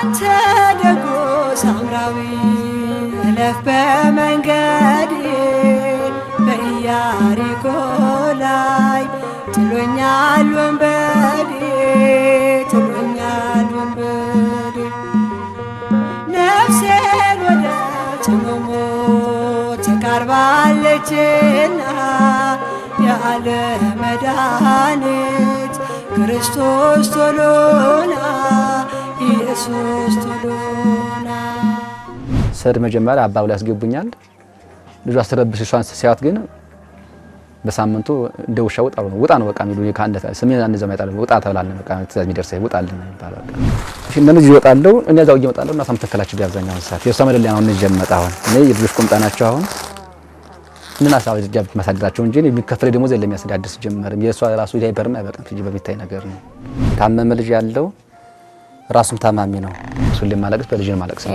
አንተ ደጎ ሳምራዊ እለፍ በመንገዴ በኢያሪኮ ላይ ጥሎኛል ወንበዴ ነፍሴን ወደ ጽኑ ሞት ተቃርባለችና የዓለም መድኃኒት ክርስቶስ ቶሎና ኢየሱስ ቶሎና። ሰድ መጀመሪያ አባ ብለው ያስገቡኛል። ልጁ አስተረብሽ ሻንስ ሲያት ግን በሳምንቱ እንደ ውሻ ውጣ ነው በቃ የሚሉኝ። ካንደ ስሜን አንዘው ማይጣለ ውጣ ተብላለን በቃ ትእዛዝ የሚደርሰኝ ውጣልን ይባላል። እሺ እነዚህ ይወጣሉ፣ እኛ እዛው እየወጣለሁ እና ሳምተከላችሁ ቢያብዛኛው ሰዓት የሷ መደለያ ነው እንጀመጣ። አሁን እኔ የልጆች ቁምጣ ናቸው። አሁን ምን አሳብ ጃብ ማሳደራቸው እንጂ የሚከፈለ ደሞዝ የለም ያስዳድስ ጀመርም። የሷ ራሱ ዳይፐርም አይበቃም እንጂ በሚታይ ነገር ነው። ታመመ ልጅ ያለው ራሱም ታማሚ ነው። ሁሌም ማለቅስ በልጅ ማለቅስ ነው።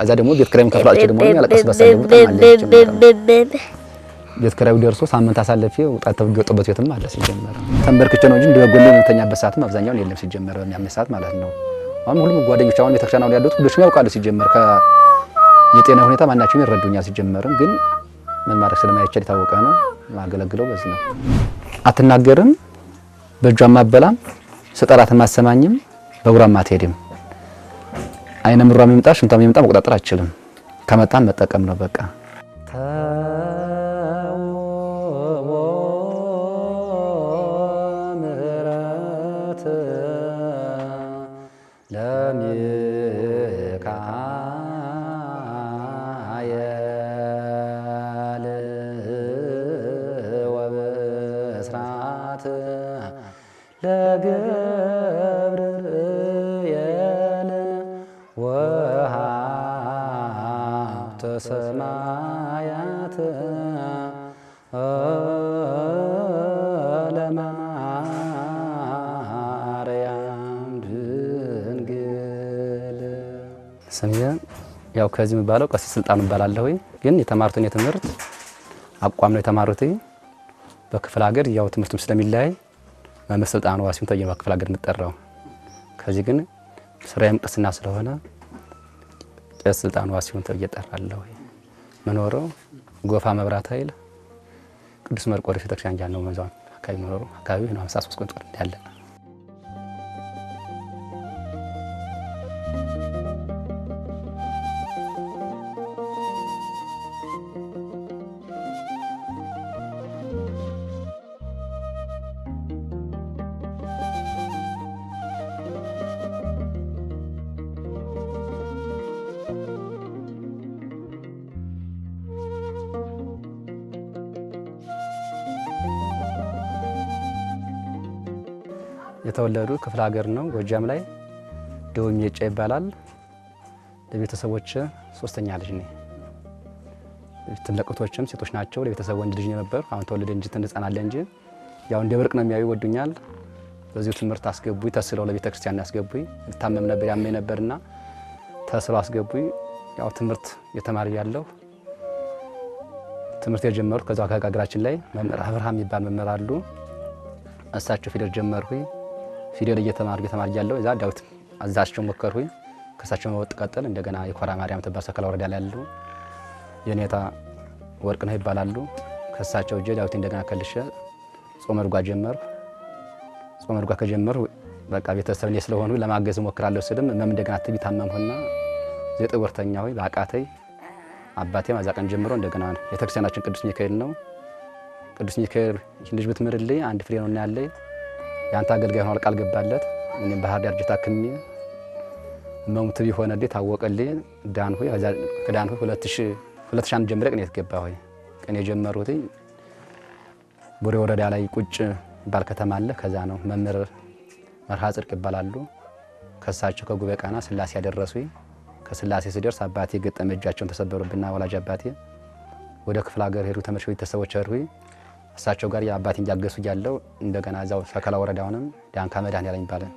እዛ ደግሞ ቤት ኪራይም ከፍላችሁ ደግሞ ያለቀስ በሰለ ቤት ኪራዩ ደርሶ ሳምንት አሳልፌ ወጣት ተወጣበት ቤትም አለ ሲጀመር ተንበርክቼ ነው እንጂ እንደጎል የምተኛበት ሰዓትም አብዛኛው የለም ሲጀመር በሚያመኝ ሰዓት ማለት ነው። አሁን ሁሉም ጓደኞች አሁን ቤተክርስቲያን ነው ያሉት ሁሉም ያውቃሉ ሲጀመር የጤና ሁኔታ ማናቸውም ይረዱኛል ሲጀመርም ግን ምን ማድረግ ስለማይቻል የታወቀ ነው። ማገለግለው በዚህ ነው። አትናገርም፣ በእጇም አበላም፣ ስጠራትም አሰማኝም፣ በጉራም አትሄድም። አይነ ምሯም ይምጣ ሽንቷም ይምጣ መቆጣጠር አትችልም። ከመጣም መጠቀም ነው በቃ። ሰማያት ለማርያም ድንግል ስሜ ያው ከዚህ የሚባለው ቀሲስ ስልጣኑ ይባላለሁ። ግን የተማሩትን የትምህርት አቋም ነው የተማሩት። በክፍለ ሀገር ያው ትምህርቱም ስለሚለያይ መምህር ስልጣኑ ዋሲሁን ተየማ በክፍለ ሀገር የምጠራው። ከዚህ ግን ስራዬም ቅስና ስለሆነ ቀሲስ ስልጣኑ ዋሲሁን ተየጠራለሁ። መኖረው ጎፋ መብራት ኃይል ቅዱስ መርቆሬዎስ ቤተክርስቲያን ጃን ነው መዛን አካባቢ መኖረው አካባቢ ነው 53 ቁጥር ያለ። የተወለዱ ክፍለ ሀገር ነው ጎጃም ላይ ደውም የጫ ይባላል። ለቤተሰቦች ሶስተኛ ልጅ ነኝ። ትልቆቶችም ሴቶች ናቸው። ለቤተሰብ ወንድ ልጅ ነበር። አሁን ተወለደ እንጂ ተንጻናለ እንጂ ያው እንደ ብርቅ ነው የሚያዩ ወዱኛል። በዚሁ ትምህርት አስገቡኝ። ተስለው ለቤተክርስቲያን አስገቡኝ። ታመም ነበር ያመኝ ነበርና ተስለው አስገቡኝ። ያው ትምህርት የተማሪ ያለው ትምህርት የጀመሩት ከዛው ከሀገራችን ላይ መምህር አብርሃም ይባል መምህር አሉ። እሳቸው ፊደል ጀመርኩኝ። ፊደል እየተማርኩ ያለው እዛ ዳዊት አዛቸው ሞከርኩኝ። ከሳቸው መወጥ ቀጠል እንደገና የኮራ ማርያም ተባሰ ሰከላ ወረዳ ላይ ያሉ የኔታ ወርቅ ነው ይባላሉ። ከሳቸው እጄ ዳዊት እንደገና ከልሼ ጾመ ድጓ ጀመርኩ። ጾመ ድጓ ከጀመርኩ በቃ ቤተሰብ ላይ ስለሆኑ ለማገዝ ሞክራለሁ ስልም እንደገና ትቢ ታመምኩና ዘጠኝ ወርተኛ ሆይ ባቃተይ አባቴ ማዛቀን ጀምሮ እንደገና ቤተክርስቲያናችን ቅዱስ ሚካኤል ነው። ቅዱስ ሚካኤል ልጅ ብትምርልኝ አንድ ፍሬ ነውና ያለኝ ያንተ አገልጋይ ሆኖ ቃል ገባለት። እኔም ባህር ዳር ጀታክሚ መሙት ቢሆነልኝ ታወቀልኝ ዳን ሆይ አዛ ከዳን ሆይ 2001 ጀምሬ ቅኔ የተገባ ሆይ ቅኔ ጀመሩት። ቡሬ ወረዳ ላይ ቁጭ ባል ከተማ አለ። ከዛ ነው መምህር መርሃ ጽድቅ ይባላሉ። ከሳቸው ከጉባኤ ቃና ስላሴ ያደረሱኝ። ከስላሴ ሲደርስ አባቴ ገጠመ እጃቸውን ተሰበሩብና ወላጅ አባቴ ወደ ክፍለ ሀገር ሄዱ። ተመርሾ ቤተሰቦች ሄዱኝ። እሳቸው ጋር የአባቴን ያገሱ ያለው እንደገና እዛው ሰከላ ወረዳውንም ዳንካ መድኃኔዓለም ይባላል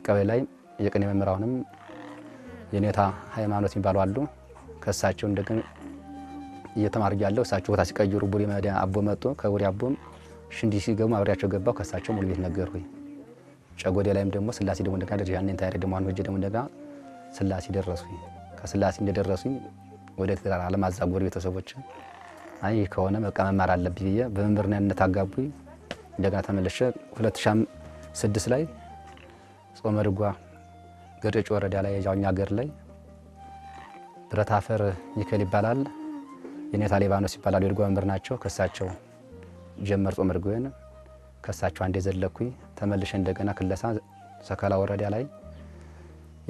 ቀበሌ ላይ የቅኔ መምህራውንም የኔታ ሃይማኖት ይባሉ አሉ። ከሳቸው እንደገና እየተማሩ ያለው እሳቸው ቦታ ሲቀይሩ ቡሬ መድኃኔዓለም አቦ መጥቶ ከቡሬ አቦም ሽንዲ ሲገቡ አብሬያቸው ገባው። ከሳቸው ሙሉ ቤት ነገርኩኝ። ጨጎዴ ላይም ደግሞ ስላሴ ደግሞ እንደገና ደረጃ ያንን ታሪክ ደግሞ አንወጀ ደግሞ እንደገና ስላሴ ደረሱኝ። ከስላሴ እንደደረሱኝ ወደ ትዳር አለማዛጎር ቤተሰቦች አይ ከሆነ በቃ መማር አለብኝ ብዬ በመምህርነት አጋቡኝ። እንደገና ተመለሸ 2006 ላይ ጾመ ድጓ ገርጨጭ ወረዳ ላይ ያውኛ ሀገር ላይ ብረታፈር ሚካኤል ይባላል የኔታ ሊባኖስ ይባላል የድጓ መምህር ናቸው። ከሳቸው ጀመር ጾመ ድጓን ከሳቸው አንዴ ዘለኩኝ። ተመልሼ እንደገና ክለሳ ሰከላ ወረዳ ላይ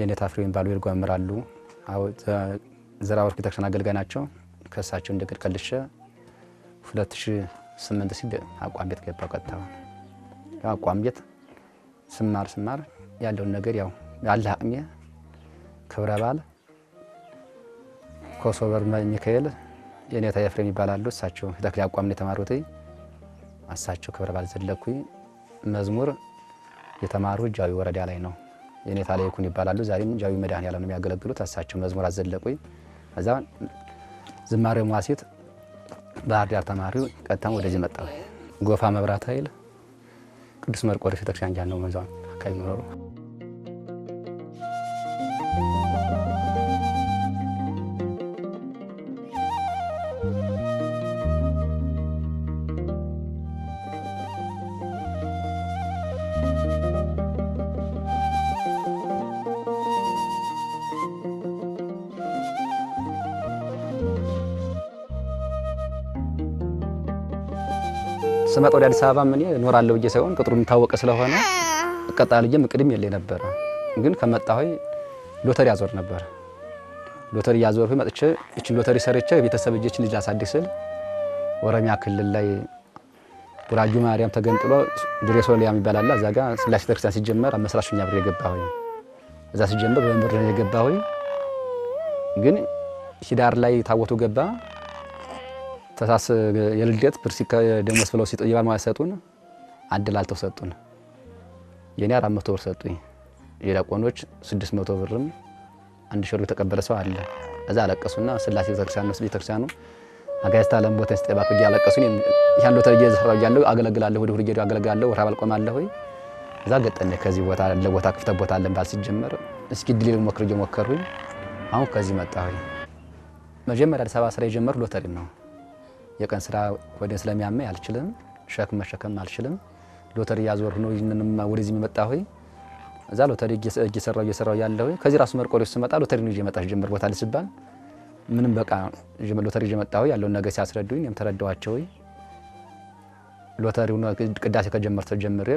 የኔታ ፍሬው ይባላሉ የድጓ መምህር አሉ። ዘራወርቅ ቤተክርስቲያን አገልጋይ ናቸው። ከሳቸው እንደገና ከልሼ 2008 ሲል አቋም ቤት ገባ። ቀጥታ አቋም ቤት ስማር ያለውን ነገር ያው ያለ አቅሜ ክብረ በዓል ኮሶበር ሚካኤል የኔታ ኤፍሬም ይባላሉ። እሳቸው የተክሌ አቋም ነው የተማሩት። እሳቸው ክብረ በዓል ዘለኩኝ። መዝሙር የተማሩ ጃዊ ወረዳ ላይ ነው የኔታ ላይኩን ይባላሉ። ዛሬም ጃዊ መድኃኔዓለም ነው የሚያገለግሉት። እሳቸው መዝሙር አዘለቁኝ። ከዛ ዝማሬ መዋሥዕት ባህር ዳር ተማሪው ቀጥታም ወደዚህ መጣሁ። ጎፋ መብራት ኃይል ቅዱስ መርቆሬዎስ ቤተክርስቲያን ጃን ነው መዛን አካባቢ ኖሩ። ስመጣ ወደ አዲስ አበባ ምን እኖራለሁ ብዬ ሳይሆን ቅጥሩ የሚታወቅ ስለሆነ እቀጣለሁ እቅድም የለኝ ነበር። ግን ከመጣሁ ሎተሪ ያዞር ነበር። ሎተሪ ያዞርኩ መጥቼ እቺን ሎተሪ ሰርቼ ቤተሰብ እጄችን ልጅ አሳድግ ስል ኦሮሚያ ክልል ላይ ጉራጁ ማርያም ተገንጥሎ ድሬሶሊያ የሚባል እዛ ጋር ስላሴ ቤተክርስቲያን ሲጀመር አመስራሽኛ ብር የገባሁ እዛ ሲጀመር በመምር ነው የገባሁ። ግን ሂዳር ላይ ታወቱ ገባ ተሳስ የልደት ፕርሲካ ደሞስ ብለው ሲጠይባ ማለት ሰጡን አድላልተው ሰጡን። የኔ 400 ብር ሰጡኝ። የዲያቆኖች 600 ብርም 1000 ብር የተቀበለ ሰው አለ። እዛ አለቀሱና ስላሴ ቤተክርስቲያን ነው ቤተክርስቲያኑ አጋይስታ አለም ቦታ ስጠባቅ ያለቀሱኝ። ያን ሎተሪ እየዘራው ያለው አገለግላለሁ ወደ ሁሉ አገለግላለሁ ወራ ባልቆማለሁ። እዛ ገጠነ ከዚህ ቦታ ለቦታ ክፍተ ቦታ አለን ባል ሲጀመር እስኪ ድል ሞክሩኝ። አሁን ከዚህ መጣሁ። መጀመሪያ አዲስ አበባ ስራ የጀመርኩ ሎተሪ ነው። የቀን ስራ ወደ ስለሚያመኝ አልችልም፣ ሸክም መሸከም አልችልም። ሎተሪ ያዞር ነው ምንም ወደዚህ መጣሁ። እዛ ሎተሪ እየሰራው ያለው ከዚህ ራሱ መርቆሬዎስ ስመጣ ሎተሪ ነው እየመጣሽ ጀመር ቦታ ልስባል ምንም በቃ ሎተሪ እየመጣሁ ያለውን ነገር ሲያስረዱኝ እኔም ተረዳዋቸው። ሎተሪው ቅዳሴ ከጀመርኩ ጀምሬ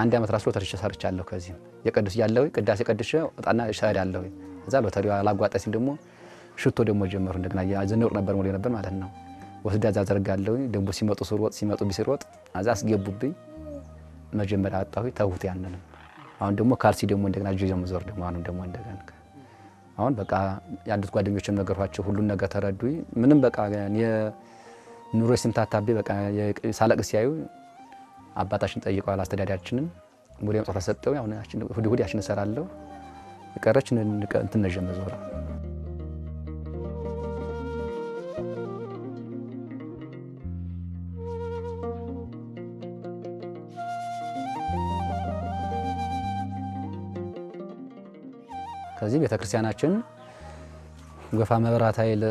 አንድ አመት ራሱ ሎተሪ ሰርቻለሁ። ከዚህ የቅዱስ ያለው ቅዳሴ ቀድሼ ወጣና እሻዳለሁ። እዛ ሎተሪው አላጓጣሲም ደግሞ ሽቶ ደግሞ ጀመሩ እንደገና ያዘነውር ነበር ሞሌ ነበር ማለት ነው። ወስዳ ዘርጋለሁ ደግሞ ሲመጡ ስሮጥ ሲመጡ ቢስሮጥ አዛ አስገቡብኝ። መጀመሪያ አጣሁ ተውት ያንንም አሁን ደግሞ ካልሲ ደግሞ እንደገና ጆጆም ዞር ደግሞ አሁን ደግሞ እንደገና አሁን በቃ ያሉት ጓደኞችም ነገርኋቸው ሁሉን ነገር ተረዱኝ። ምንም በቃ የኑሮ ሲምታታቤ በቃ ሳለቅስ ሲያዩ አባታችን ጠይቀዋል አስተዳዳሪያችንን ሙሪያም ጾታ ሰጠው አሁን ሁድ ያችን እሰራለሁ የቀረች እንትን ነጀ መዞር ከዚህ ቤተክርስቲያናችን ጎፋ መብራት ኃይል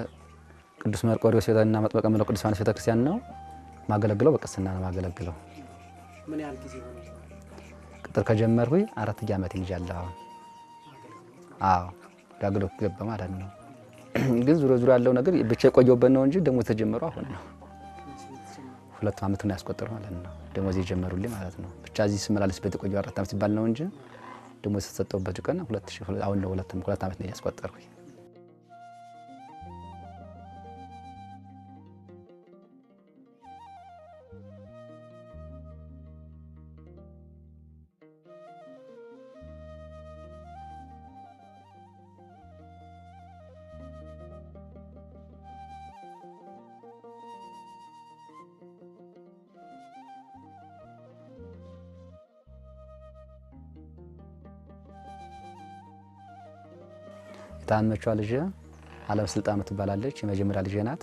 ቅዱስ መርቆሬዎስ ቤተና መጥምቀ መለኮት ቅዱስ ዮሐንስ ቤተክርስቲያን ነው ማገለግለው። በቅስና ነው ማገለግለው። ምን ያህል ጊዜ ሆነ? ቅጥር ከጀመርኩኝ 4 ዓመት ይንጃለሁ። አዎ ዳግሎ ገባ ማለት ነው። ግን ዙሮ ያለው ነገር ብቻ የቆየውበት ነው እንጂ ደሞ ተጀመረው አሁን ነው። 2 ዓመት ነው ያስቆጠረው ማለት ነው። ደሞዝ የጀመሩልኝ ማለት ነው። ብቻ እዚህ ስመላለስ በተቆየው 4 ዓመት ሲባል ነው እንጂ ደሞዝ ተሰጠውበት ቀን 2000 አሁን ነው 2 ዓመት ነው ያስቆጠርኩኝ። ታመቿ ልጅ ዓለም ስልጣን ትባላለች። የመጀመሪያ ልጅ ናት።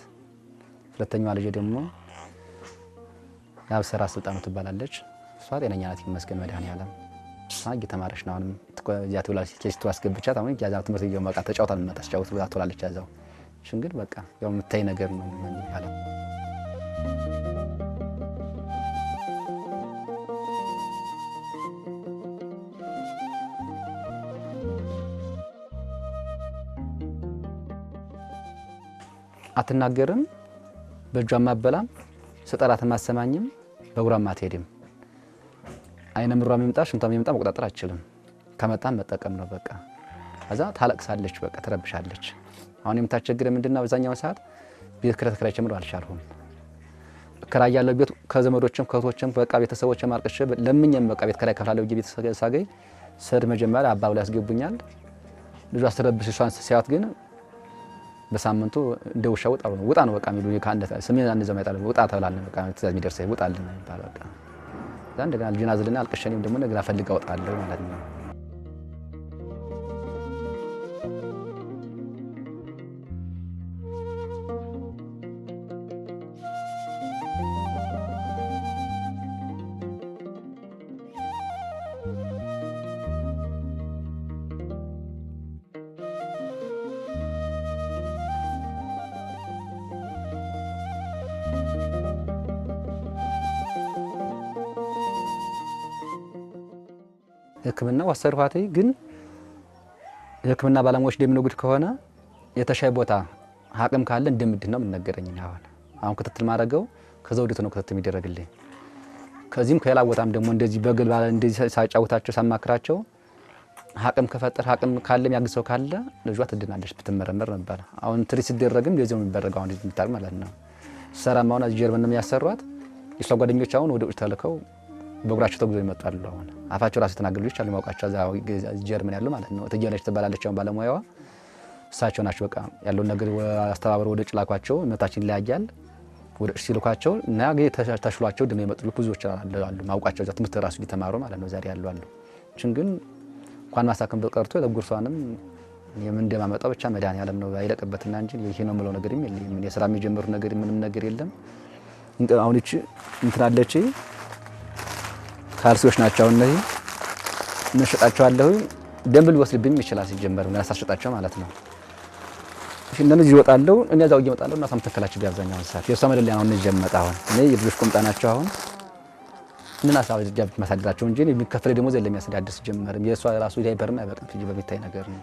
ሁለተኛዋ ልጅ ደግሞ ያብሰራ ስልጣን ትባላለች። እሷ ጤነኛ ናት ይመስገን መድኃኔዓለም። እየተማረች ነው። አሁንም እዚያ ትውላለች። ኬስቱ አስገብቻት አሁን እዚያ ትምህርት እየው በቃ ተጫውታ ነው የምትጫወት ብላ ትውላለች እዛው። እሺ ግን በቃ ያው የምታይ ነገር ነው የሚባለው። አትናገርም፣ በእጇም አበላም፣ ስጠራትም አሰማኝም፣ በእግሯም አትሄድም። አይነ ምሯም ይምጣ ሽንቷም ይምጣ መቆጣጠር አትችልም። ከመጣም መጠቀም ነው በቃ። ከዛ ታለቅሳለች፣ በቃ ትረብሻለች። አሁን የምታስቸግረ ምንድነው አብዛኛው ሰዓት ቤት ክረት ክራይ ጀምሮ አልቻልኩም። ክራይ ያለው ቤት ከዘመዶችም ከቶችም በቃ ቤተሰቦችም አልቅሼ ለምኝም በቃ ቤት ክራይ ከፍላለሁ ቤት ሳገኝ ሰድ መጀመሪያ አባብላ ያስገቡኛል። ልጇ አስተረብሽ እሷን ሲያዩት ግን በሳምንቱ እንደ ውሻ ውጣ ነው በቃ የሚሉ ካንደ ስሜን አንዘው ማይጣለ ውጣ ተብላለ በቃ ትእዛዝ የሚደርሰኝ ውጣልና ይባል በቃ ዛን እንደገና ልጅና ዝልና አልቀሸኔም ደግሞ እንደገና ፈልጋ ወጣለሁ ማለት ነው። ሕክምና ወሰድኋት ግን የሕክምና ባለሙያዎች እንደሚነግሩት ከሆነ የተሻለ ቦታ አቅም ካለ እንደምድን ነው የምንነገረኝ። አሁን ክትትል ማድረገው ከዘውዲቱ ነው ክትትል የሚደረግልኝ። ከዚህም ከሌላ ቦታም ደግሞ እንደዚህ በግል ባለ እንደዚህ ሳጫውታቸው ሳማክራቸው አቅም ከፈጠር አቅም ካለ የሚያግዘው ካለ ልጇ ትድናለች ብትመረመር ነበር። አሁን ትሪት ሲደረግም እንደዚያው የሚደረገው አሁን የሚታር ማለት ነው። ሰራም አሁን እዚህ ጀርመን ነው የሚያሰሯት። የሷ ጓደኞች አሁን ወደ ውጭ ተልከው በእግራቸው ተጉዞ ይመጣሉ። አሁን አፋቸው ራሱ ተናገሩ ልጅ አሉ ማውቃቸው እዛ ጀርመን ያሉ ማለት ነው። ተጀነች ትባላለች አሁን ባለሙያዋ እሳቸው ናቸው። በቃ ያለው ነገር አስተባብረው ወደ ጭላኳቸው መታችን ይለያያል ወደ ሲልኳቸው እና ተሽሏቸው ደም የመጡ ብዙዎች አሉ ማውቃቸው እዛ ትምህርት ራሱ እየተማሩ ማለት ነው ዛሬ ያሉ አሉ። ግን እንኳን ማሳከም በቀርቶ ለጉርሷንም የምን እንደማመጣው ብቻ መድኃኒዓለም ነው አይለቀበትና እንጂ ይሄ ነው የምለው ነገር የለም። የስራ የሚጀምሩ ነገር ምንም ነገር የለም። አሁን እቺ እንትናለች ካልሲዎች ናቸው እነዚህ እንሸጣቸዋለሁ። ደም ሊወስድብኝ ይችላል ሲጀመር እና ሳሸጣቸው ማለት ነው። እሺ እነዚህ ይወጣሉ እኔ እዛው እየመጣለሁ እና ሳምተከላችሁ ቢያብዛኛው ሰዓት የሷ መደለያ ነው እነዚህ ጀመጣ። አሁን እኔ የልጆች ቁምጣ ናቸው። አሁን ምን አሳብ ጃብ ማሳደራቸው እንጂ የሚከፈለ ደግሞ ዘለ የሚያስዳድስ ጀመር የሷ ራሱ ዳይፐርም አይበቃም እንጂ በሚታይ ነገር ነው።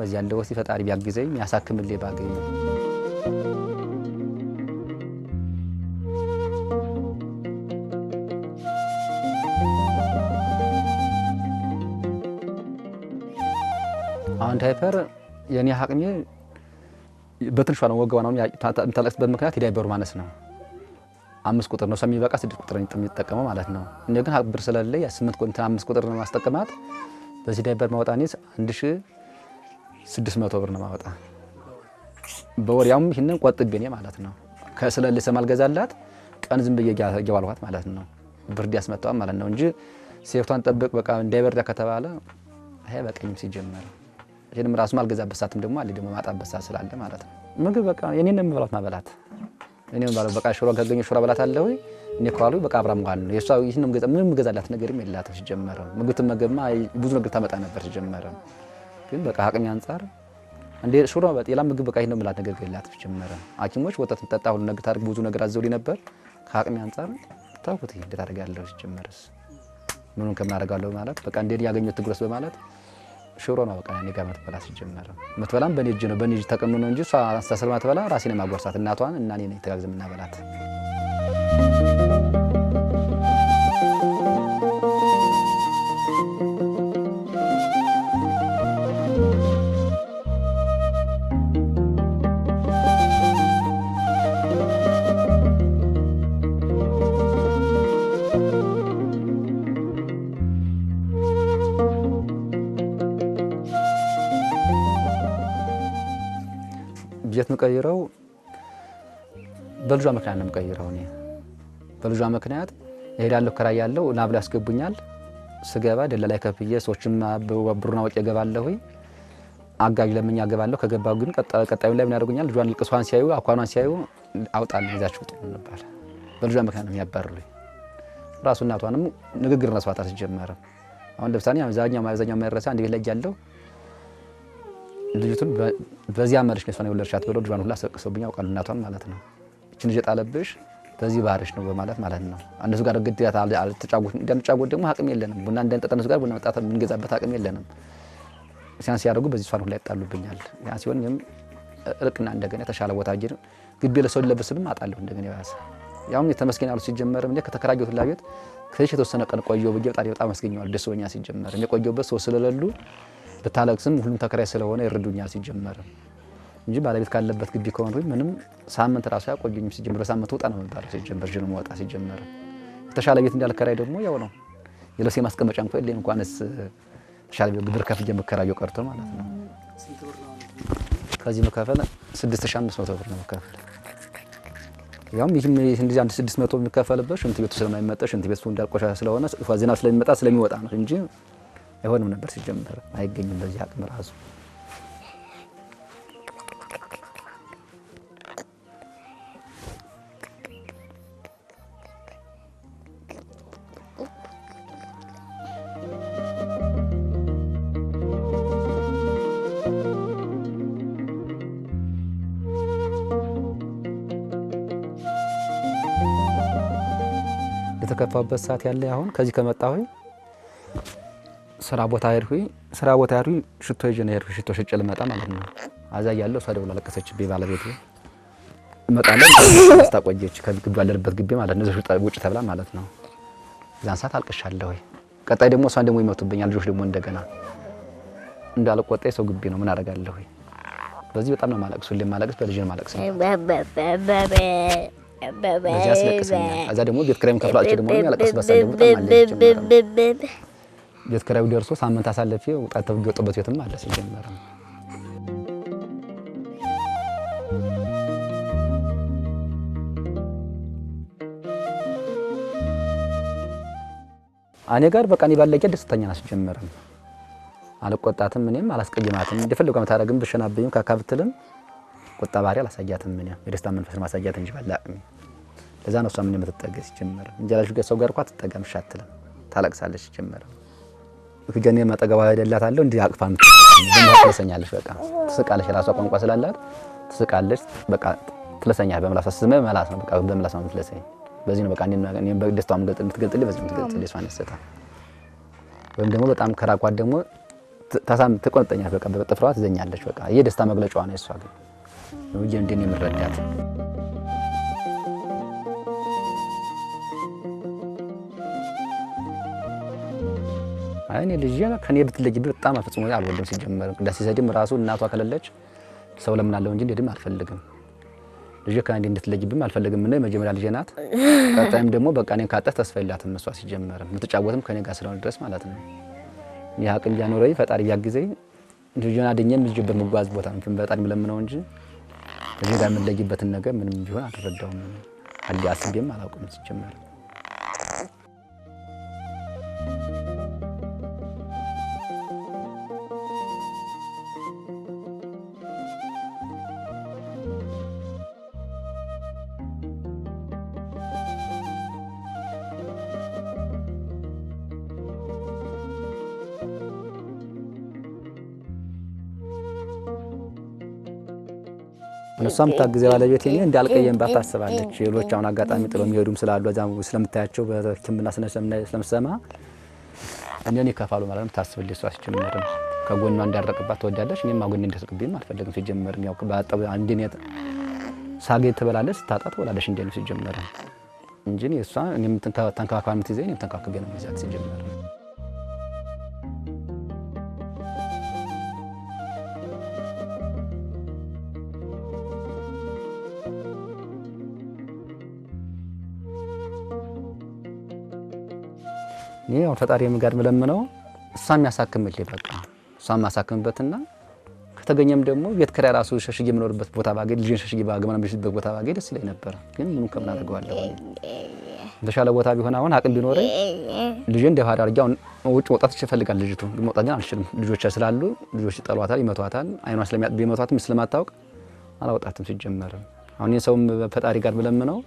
በዚህ ያለው ወሲ ፈጣሪ ቢያግዘኝ ያሳክምልኝ ባገኝ አሁን ዳይፐር የኔ ሀቅኔ በትንሿ ነው ወገቧ ነው የምታለቅስበት ምክንያት የዳይፐሩ ማነስ ነው። 5 ቁጥር ነው ሰሚበቃ 6 ቁጥር ነው የሚጠቀመው ማለት ነው። እኔ ግን ሀቅ ብር ስለሌለኝ 8 ቁጥር 5 ቁጥር ነው ማስጠቀማት። በዚህ ዳይፐር ማውጣኔ 1600 ብር ነው ማውጣ በወሪያውም ይሄንን ቆጥቤ ነው ማለት ነው። ከስለልኝ ሰማልገዛላት ቀን ዝም ብዬ ያዋልኋት ማለት ነው። ብርድ ያስመጣው ማለት ነው እንጂ ሴፍቷን ጠብቅ በቃ እንዳይበርዳ ከተባለ ይሄ በቀኝም ሲጀመር እኔም ራሱ ማልገዛበት ሰዓትም ደግሞ አለ ደግሞ ማጣበት ሰዓት ስላለ ማለት ነው። ምግብ በቃ የኔን ነው የምበላት ማበላት እኔም ባለው በቃ ሽሮ ካገኘሁ ሽሮ በላት አለ ወይ እኔ ኳሉ በቃ አብራም ጋር ነው የሷ ይሄንም ገዛ ምንም ገዛላት ነገርም የላትም ሲጀመር ምግብም መገማ ብዙ ነገር ታመጣ ነበር ሲጀመር ግን በቃ አቅም አንፃር እንደ ሽሮ በጤላ ምግብ በቃ ይሄን ነው ማለት ነገር የላትም ሲጀመር ሐኪሞች ወጣት ተጣጣ ሁሉ ነገር ታርግ ብዙ ነገር አዘውልኝ ነበር ከአቅም አንፃር ታውቁት ይሄ እንዴት አደርጋለሁ ሲጀመርስ ምኑን ከማረጋለሁ ማለት በቃ እንዴት ያገኘሁት ትግረስ በማለት ሽሮ ነው በቃ እኔ ጋር መትበላት ሲጀመር መትበላም በኔ እጅ ነው በኔ እጅ ተቀምኖ እንጂ እሷ አስተሰልማ ትበላ ራሴን ማጓርሳት እናቷን እና እኔ ነኝ ተጋግዘን እናበላት። ቤት መቀየረው በልጇ ምክንያት ነው መቀየረው። እኔ በልጇ ምክንያት እሄዳለሁ ከራይ ያለው ናብላ ያስገቡኛል። ስገባ ደላላይ ከፍዬ ሰዎችም ብሩና ወጪ ገባለሁ አጋጅ ለምኛ ገባለሁ። ከገባው ግን ቀጣዩ ላይ ምን ያደርጉኛል? ልጇን ልቅሷን ሲያዩ አኳኗን ሲያዩ አውጣልኝ ይዛችሁ ጥሩ ነበር። በልጇ ምክንያት ነው የሚያባርሩኝ። ራሱ እናቷንም ንግግር መስዋዕት አስጀመረ። አሁን ለምሳሌ አብዛኛው ማይረሳ አንድ ቤት ላይ ያለው ልጅቱን በዚያ መልሽ ነው የወለድሻት ብለው ልጇን ሁላ አስለቅሰውብኝ ያውቃሉ። እናቷን ማለት ነው እቺ ልጅ ጣለብሽ በዚህ ባህርሽ ነው በማለት ማለት ነው። እነሱ ጋር ግዴታ አልተጫወት እንደንጫወት ደግሞ አቅም የለንም። ቡና እንደንጠጣ እነሱ ጋር ቡና መጣጣ የምንገዛበት አቅም የለንም። ሲያንስ ያደርጉ በዚህ ሷን ሁላ ይጣሉብኛል። ያ ሲሆን እርቅና እንደገና የተሻለ ቦታ ሄጄ ግቢ ለሰው ለብስልም አጣለሁ እንደገና ያስ ያው የተመስገን ያሉ ሲጀመር ምን ከተከራየሁት ላቤት ከዚህ የተወሰነ ቀን ቆየው ብዬ በጣም መስገኛው ደስ ወኛ ሲጀመር እኔ ቆየውበት ሰው ስለሌሉ በታለቅስም ሁሉም ተከራይ ስለሆነ ይረዱኛል ሲጀመር እንጂ ባለቤት ካለበት ግቢ ከሆነ ምንም ሳምንት ራሱ ያቆየኝም ሲጀመር በሳምንት ወጣ ነው ማለት ሲጀመር ጅኑ ወጣ ሲጀመር የተሻለ ቤት እንዳልከራይ ደግሞ ያው ነው የለሴ ማስቀመጫ እንኳንስ ተሻለ ግብር ከፍዬ መከራየው ቀርቶ ማለት ነው። ከዚህ መከፈል 6500 ብር ነው መከፈል። ያውም ይሄም እንደዚህ 600 የሚከፈልበት ሽንት ቤቱ ስለማይመጣ ሽንት ቤቱ እንዳልቆሻ ስለሆነ ዝናብ ስለሚመጣ ስለሚወጣ ነው እንጂ አይሆንም ነበር ሲጀመር አይገኝም በዚህ አቅም ራሱ። የተከፋበት ሰዓት ያለ አሁን ከዚህ ከመጣሁኝ ስራ ቦታ ሄድኩኝ ሽቶ ይዤ ነው ሄድኩኝ። ሽቶ ሽጬ ልመጣ ማለት ነው። አዛ ያለው እሷ ደውላ ለቀሰችብኝ ባለቤቱ እመጣለሁ ስታቆየች ከግቢ ያለበት ግቢ ማለት ነው ውጭ ተብላ ማለት ነው። ዛን ሰዓት አልቅሻለሁ። ቀጣይ ደግሞ እሷን ደግሞ ይመቱብኛል ልጆች ደግሞ እንደገና እንዳልቆጣይ ሰው ግቢ ነው ምን አደርጋለሁ። በዚህ በጣም ነው ማለቅስ ሁሌ ማለቅስ በልጅ ነው ማለቅስ በዚህ አስለቅሰኛል። አዛ ደግሞ ቤት ኪራይም ከፍላችሁ ደግሞ ያለቅስ በሳ ደግሞ ተማለች ቤት ኪራዩ ደርሶ ሳምንት አሳልፌ ወጣት ተገጠበት ቤትም አለ ሲጀመር እኔ ጋር በቃ እኔ ባለቀ ደስተኛ ነኝ ሲጀመር አልቆጣትም እኔም አላስቀየማትም እንደፈለገው መታረግም ብሸናብኝም ካካብትልም ቁጣ ባሪ አላሳያትም ምን የደስታ መንፈስ ማሳያት እንጂ ባላቅም ለዛ ነው እሷ ምን የምትጠገስ ሲጀመር እንጀራሽ ጋር ሰው ጋር ቋት ተጠጋምሽ አትልም ታለቅሳለች ሲጀመር ከጀኔ ማጠገባ አይደላታለሁ እንዴ አቅፋም ትለሰኛለች በቃ ትስቃለች ራሷ ቋንቋ ስላላት ትስቃለች በቃ ትለሰኛለች በመላስ ስመ መላስ ነው በቃ በመላስ ነው ትለሰኝ በዚህ ነው በቃ እኔ በደስታው የምትገልጥልኝ በዚህ የምትገልጥልኝ እሷን ያሰታ ወይም ደግሞ በጣም ከራቋት ደግሞ ታሳም ትቆንጠኛለች በቃ በጥፍሯ ትዘኛለች በቃ ይሄ ደስታ መግለጫዋ ነው እሷ ግን ነው እንደኔ የምረዳት አይኔ ልጅ ከኔ ብትለጅብ በጣም አፍጽሞ አልወደም ሲጀመር እንዳሲ ሰድም ራሱ እናቷ ከለለች ሰው ለምን አለው እንጂ እንደድም አልፈልግም ልጅ ከአንዴ እንድትለጅብም አልፈልግም እና የመጀመሪያ ልጅ ናት። ቀጣይም ደግሞ በቃ እኔን ካጣች ተስፋ የላትም እሷ ሲጀመር የምትጫወትም ከኔ ጋር ስለሆነ ድረስ ማለት ነው። ያቅም ጃኖረይ ፈጣሪ ቢያግዘኝ ልጅና አደኘም ልጅ በመጓዝ ቦታ እንትን በጣም ለምነው እንጂ ልጅ ጋር የምትለጅበትን ነገር ምንም ቢሆን አልረዳውም አልያስብም አላውቅም ሲጀመር እሷም ታግዘ ባለቤቴ እኔ እንዳልቀየምባት ታስባለች። ሌሎች አሁን አጋጣሚ ጥሎ የሚሄዱም ስላሉ እዛም ስለምታያቸው በሕክምና ስለምሰማ እኔን ይከፋሉ ማለት ነው ታስብልኝ እሷ ሲጀመር ከጎኗ እንዳረቅባት ትወዳለች። እኔም አጎኔ እንደተቀበልኝ አልፈልግም ሲጀመር ያው ባጣው አንዴኔ ሳገኝ ትበላለች ስታጣ ትወላለች እንደኔ ሲጀመር እንጂ እሷ እኔም ተንከባክባ የምትይዘኝ እኔም ተንከባክቤ ነው የምይዛት ሲጀመር ይሄው ፈጣሪ የምጋር መለምነው እሷም ያሳክምልኝ በቃ እሷም ማሳክምበትና ከተገኘም ደግሞ ቤት ኪራይ ራሱ ሸሽጌ የምኖርበት ቦታ ባገኝ ልጅን ሸሽጌ ባገመና በሽበት ቦታ ባገኝ ደስ ይለኝ ነበር። ግን ምንም ከምን አደርገዋለሁ በተሻለ ቦታ ቢሆን አሁን አቅም ቢኖረኝ ልጅን ደፋ አድርጌ አሁን ውጭ ወጣት ይፈልጋል ልጅቱ ግን መውጣት ግን አልችልም። ልጆች ስላሉ ልጆች ይጠሏታል ይመቷታል አይኗ ስለሚያጥ ቢመቷትም ስለማታውቅ አላወጣትም ሲጀመር አሁን የሰውም ፈጣሪ ጋር መለምነው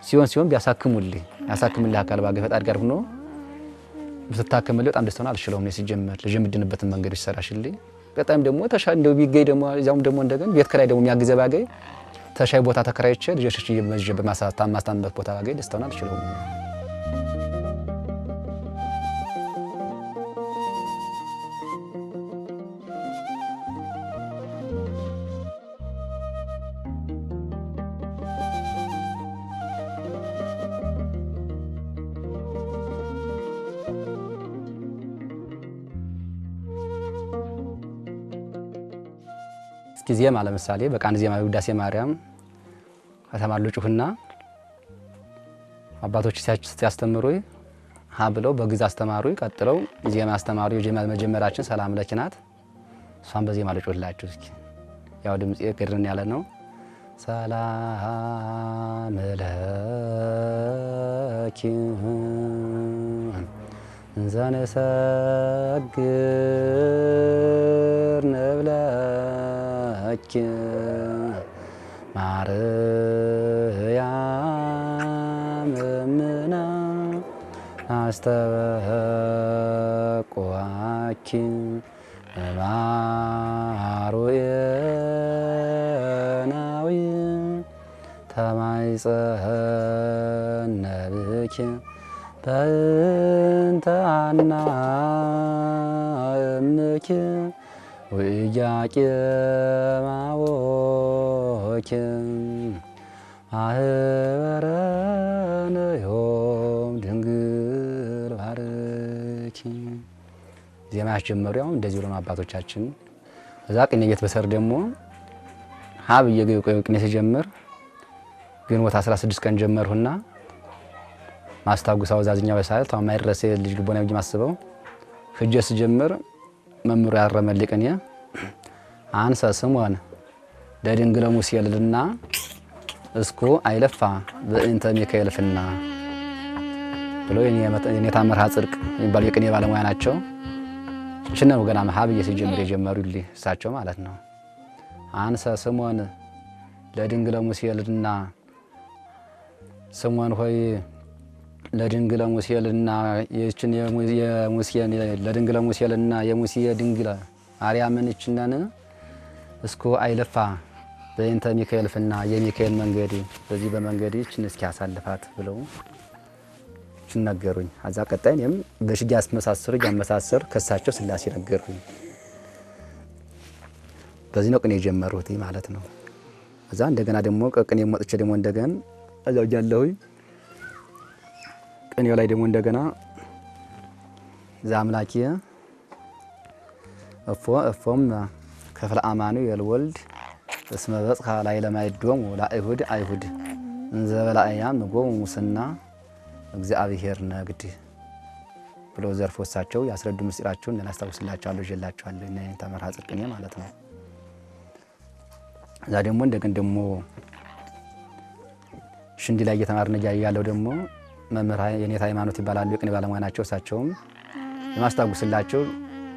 ሲሆን ቢያሳክሙልኝ ያሳክምልኝ አካል ባገኝ ፈጣሪ ጋር ሆኖ ብትታከምልኝ በጣም ደስተኛ አልችለውም ነው ሲጀመር ልጅ የምድንበትን መንገድ ይሰራሽልኝ በጣም ደግሞ ተሻለ እንደው ቢገኝ ደግሞ እዛውም ደግሞ እንደገና ቤት ከላይ ደግሞ የሚያግዘ ባገኝ ተሻይ ቦታ ተከራይቼ ልጆች እየመጀ በማሳታማስታምበት ቦታ ባገኝ ደስተኛ አልችለውም። እስኪ ዜማ ለምሳሌ በቃን ዜማ ውዳሴ ማርያም ከተማሉ ጩህና አባቶች ሲያስተምሩኝ ሀ ብለው በግዕዝ አስተማሩኝ። ቀጥለው ዜማ አስተማሩ። የዜማ መጀመሪያችን ሰላም ለኪ ናት። እሷን በዜማ ልጩህላችሁ እስኪ ያው ድምጼ ግርን ያለ ነው። ሰላም ለኪ እንዘንሰግር ንብለኪ ማርያም እምነ አስተበቁአኪ እማሩኤናዊ ተማይጸነ ብኪ በእንተ ሐና እምኪ ወኢያቄም አቡኪ ማኅበረነ ዮም ድንግል ባርኪ። ዜማ ያስጀመሩ ያው እንደዚህ ብሎ አባቶቻችን። እዛ ቅኔ ቤት በሰር ደግሞ ሀብ ቅኔ ሲጀምር ግንቦት 16 ቀን ጀመርሁና ማስታጉሳው ዛዝኛው በሳይል ታው ማይረሴ ልጅ ልቦና ይጅ ማስበው ፍጀ ሲጀምር መምሩ ያረመልኝ ቅኔ አንሰ ስሞን ለድንግለ ሙሴ ልልና እስኩ አይለፋ በእንተ ሚካኤል ፍና ብሎ የኔ ታምርሃ ጽድቅ የሚባሉ የቅኔ ባለሙያ ናቸው። እችነው ገና ሀብ ሲጀምር የጀመሩልኝ እሳቸው ማለት ነው። አንሰ ስሞን ለድንግለ ሙሴ ልልና ስሞን ሆይ ለድንግለ ሙሴ ልና የችን የሙሴን ለድንግለ ሙሴ ልና የሙሴ ድንግለ ማርያምን እችነን እስኩ አይለፋ በእንተ ሚካኤል ፍና የሚካኤል መንገድ በዚህ በመንገድ እችን እስኪ ያሳልፋት ብለው እችን ነገሩኝ። አዛ ቀጣይም በሽጊ ያመሳሰር ከሳቸው ስላሴ ነገሩኝ። በዚህ ነው ቅኔ የጀመሩት ማለት ነው። አዛ እንደገና ደግሞ ቅኔ ወጥቼ ደግሞ እንደገና እዛው ያለሁኝ ቅኔው ላይ ደግሞ እንደገና ዛምላኪ እፎም ከፍለ አማኑኤል ወልድ እስመ በጽሐ ላይ ለማይዶም ወላይሁድ አይሁድ እንዘ በላእያም ጎሙ ሙስና እግዚአብሔር ነግድ ብሎ ዘርፎሳቸው ያስረዱ ምስጢራቸውን እናስታውስላቸዋለሁ ይላቸዋለሁ እና ተመርሃ ጽድቅኔ ማለት ነው። እዛ ደግሞ እንደገና ደግሞ ሽንዲ ላይ እየተማርን ያለው ደግሞ መምህር የኔታ ሃይማኖት ይባላሉ የቅኔ ባለሙያ ናቸው። እሳቸውም የማስታውስላቸው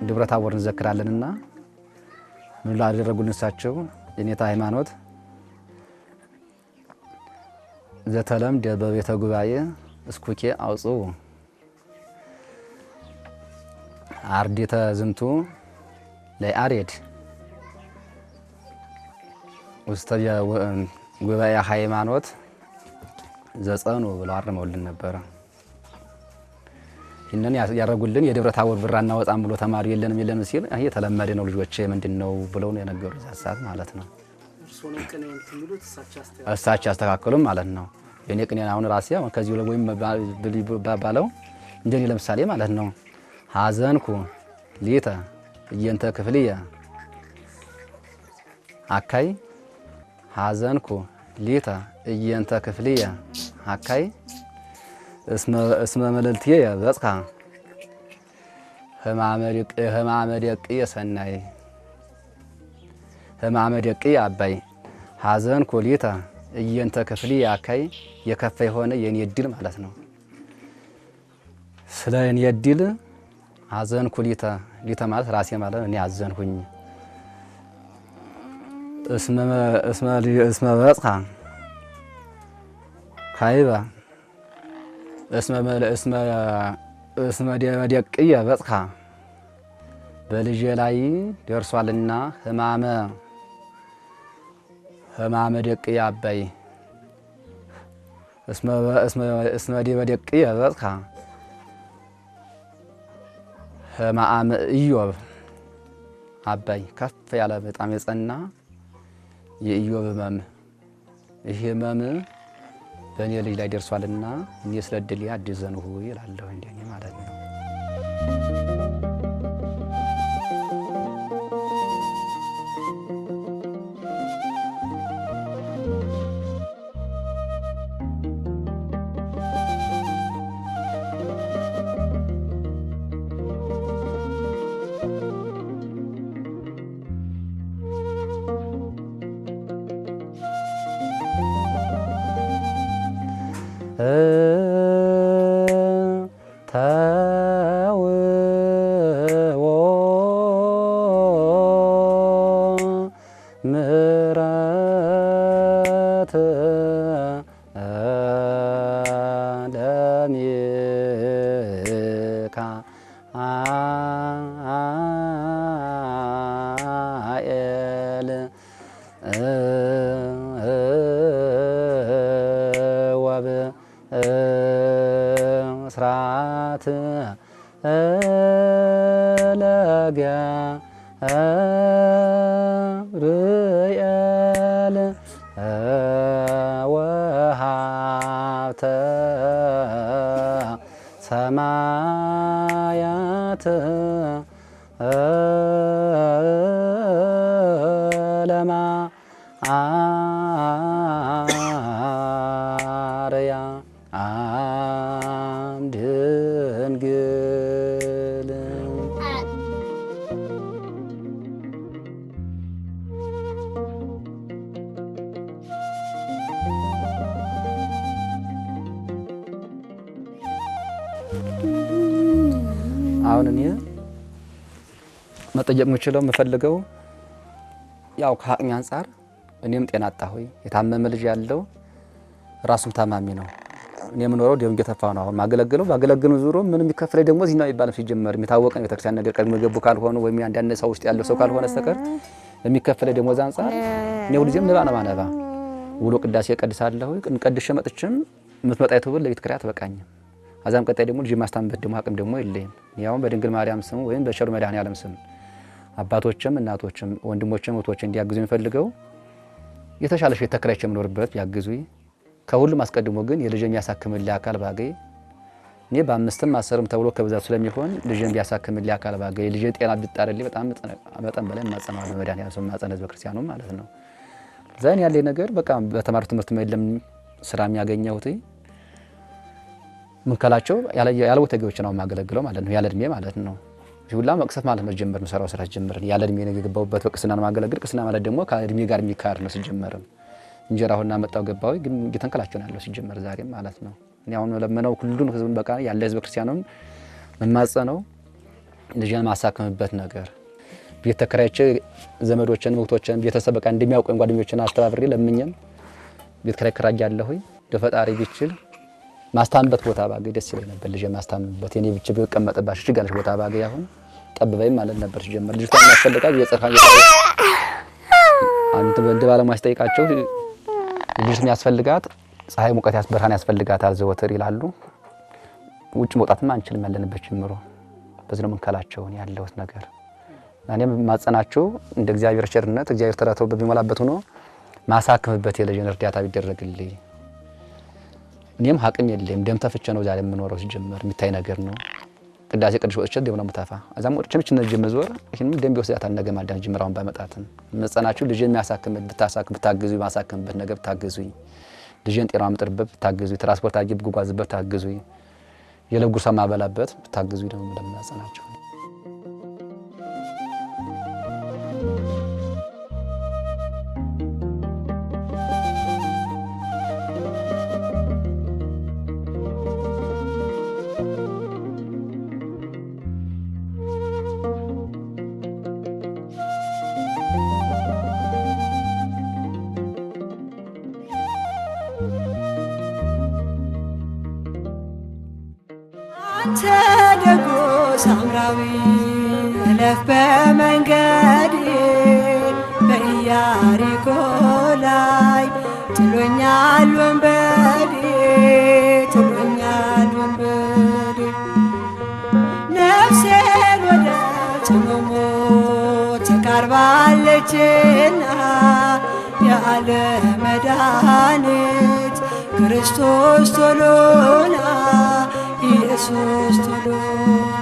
ደብረ ታቦርን እንዘክራለንና ምን ላደረጉልን እሳቸው የኔታ ሃይማኖት ዘተለምደ በቤተ ጉባኤ እስኩኬ አውጹ አርዲተ ዝንቱ ለአሬድ ውስተ ጉባኤ ሃይማኖት ዘጸኑ ብለው አርመውልን ነበር። ይሄንን ያረጉልን የደብረ ታቦር ብራና ወጣም ብሎ ተማሪ የለንም ሲል ይሄ የተለመደ ነው ልጆቼ ምንድነው ብለው ነው የነገሩት ዛሳት ማለት ነው። እርሶን ቅኔ እንትሉት እሳቸው ያስተካክሉም ማለት ነው። የኔ ቅኔ አሁን ራሴ ከዚህ ላይ ወይም ባለው እንደኔ ለምሳሌ ማለት ነው ሐዘንኩ ሊተ እየንተ ክፍልየ አካይ ሐዘንኩ ሊተ እየንተ ክፍልየ አካይ እስመ መልእልትየ በጽሐ ህማመ ደቅየ ሰናይ ህማመ ደቅየ አባይ ሐዘንኩ ሊተ እየንተ ክፍልየ አካይ የከፋ የሆነ የኔ እድል ማለት ነው። ስለ እኔ እድል ሐዘንኩ ሊተ ማለት ራሴ ማለት እኔ አዘንኩኝ። እስመ በጽሐ ካይባ እስመ እስመ ደቅየ በጽሐ በልጄ ላይ ደርሷልና ሕማመ ደቅየ አባይ እስመ ደቅየ በጽሐ ሕማመ ኢዮብ አባይ ከፍ ያለ በጣም የጸና የኢዮብ ሕመም ይህ ሕመም በእኔ ልጅ ላይ ደርሷልና እኔ ስለ ዕድሌ አድዘንሁ ይላለሁ እንደኔ ማለት ነው። ተውዎ ምሕረት ለሚካኤል ወብስራት ለገብርኤል ወሃብተ ሰማያት ለማርያም ድንግል አሁን እኔ መጠየቅ የምችለው የምፈልገው ያው ከአቅሜ አንፃር እኔም ጤና አጣሁኝ። የታመመ ልጅ ያለው ራሱም ታማሚ ነው። እኔ የምኖረው ደም እየተፋ ነው። አሁን ማገለግለው ባገለግሉ ዙሮ ምንም የሚከፍለኝ ደግሞ እዚህ ነው የሚባለው ሲጀመር የሚታወቅ ነው። ቤተክርስቲያን ነገር ቀድሞ የገቡ ካልሆኑ ወይም አንዳንድ ሰው ውስጥ ያለው ሰው ካልሆነ በስተቀር የሚከፍለኝ ደሞዝ አንፃር እኔ ሁልጊዜም ነባ ውሎ ቅዳሴ ቀድሳለሁ። እንቀድሼ መጥቼም የምትመጣይቱ ብል ለቤት ኪራይ አትበቃኝም። አዛም ቀጣይ ደግሞ ልጅ ማስታመበት ደግሞ አቅም ደግሞ የለኝም። ያው በድንግል ማርያም ስም ወይም በቸሩ መድኃኔዓለም ስም አባቶችም እናቶችም ወንድሞችም እህቶችም እንዲያግዙ የሚፈልገው የተሻለ ቤት ተከራይቼ የምኖርበት ቢያግዙኝ። ከሁሉም አስቀድሞ ግን የልጅ የሚያሳክምልኝ አካል ባገኝ እኔ በአምስትም አስርም ተብሎ ከብዛቱ ስለሚሆን ልጅን ቢያሳክምልኝ አካል ባገኝ ልጅ ጤና ቢጣርልኝ በጣም በላይ ማጸናለሁ። መድኃኔዓለም ስም ማጸነ ህዝበ ክርስቲያኑ ማለት ነው። ዘን ያለ ነገር በቃ በተማሩ ትምህርት የለም ስራ የሚያገኘውት ምን ካላቸው ያለው ተገቢዎች ነው ማገለግለው ማለት ነው። ያለ እድሜ ማለት ነው። ሁላ መቅሰፍ ማለት ነው። ጀመር መሰራው ስራ ጀመር ያለ እድሜ ነው የገባውበት በቅስና ነው ማገለግል። ቅስና ማለት ደግሞ ከእድሜ ጋር የሚካር ነው። ሲጀመር እንጀራውና መጣው ገባው ግን እየተንከላቸው ነው ያለው ሲጀመር ዛሬም ማለት ነው። እኔ አሁን ለመነው ሁሉን ህዝቡን በቃ ያለ ህዝብ ክርስቲያኑን መማጸነው ልጅን ማሳከምበት ነገር ቤት ተከራይቼ ዘመዶችን ወቅቶችን ቤተሰብ በቃ እንደሚያውቁኝ ጓደኞችን አስተባብሬ ለምኝም ቤት ከራይ ከራጃለሁኝ ደፈጣሪ ቢችል ማስታምበት ቦታ ባገኝ ደስ ይለኝ ነበር። ልጅ ማስታምበት የኔ ብቻ ቢቀመጥባሽ ይችላልሽ ቦታ ባገኝ አሁን ጠብበይም ማለት ነበር። ሲጀመር ልጅ ታና ያስፈልጋል የጽርፋን አንተ በእንደ ባለሙያ አስጠይቃቸው ልጅ የሚያስፈልጋት ፀሐይ ሙቀት ብርሃን ያስፈልጋታል ዘወትር ይላሉ። ውጭ መውጣትማ አንችልም ያለንበት ጀምሮ በዚህ ነው መንከላቸው ያለው ነገር። እኔም ማጸናቸው እንደ እግዚአብሔር ቸርነት እግዚአብሔር ተራተው በሚሞላበት ሆኖ ማሳከምበት የልጅን እርዳታ ቢደረግልኝ። እኔም ሀቅም የለም ደም ተፍቼ ነው ዛሬ የምኖረው ሲጀመር የሚታይ ነገር ነው። ቅዳሴ ቅዱስ ወጥቼ ደም ነው መታፋ አዛም ወጥቼ መዞር ይሄንም ደም ቢወስዳታ ነገ ማዳን ጅምራውን ባመጣትን መጸናችሁ ልጅን የሚያሳክምበት ብታግዙኝ ማሳከምበት ነገር ብታግዙኝ ልጅን ጤናው አምጥርበት ብታግዙኝ ትራንስፖርት አጅብ ጉጓዝበት ብታግዙኝ የለጉሳ ማበላበት ብታግዙኝ ደግሞ ለማጸናችሁ አንተ ሰማያዊ እለፍ በመንገዴ በኢያሪኮ ላይ ጥሎኛል ወንበዴ ጥሎኛል ወንበዴ ነፍሴን ወደ ጽኑ ሞት ተቃርባለችና የዓለም መድኃኒት ክርስቶስ ቶሎና ኢየሱስ ቶሎና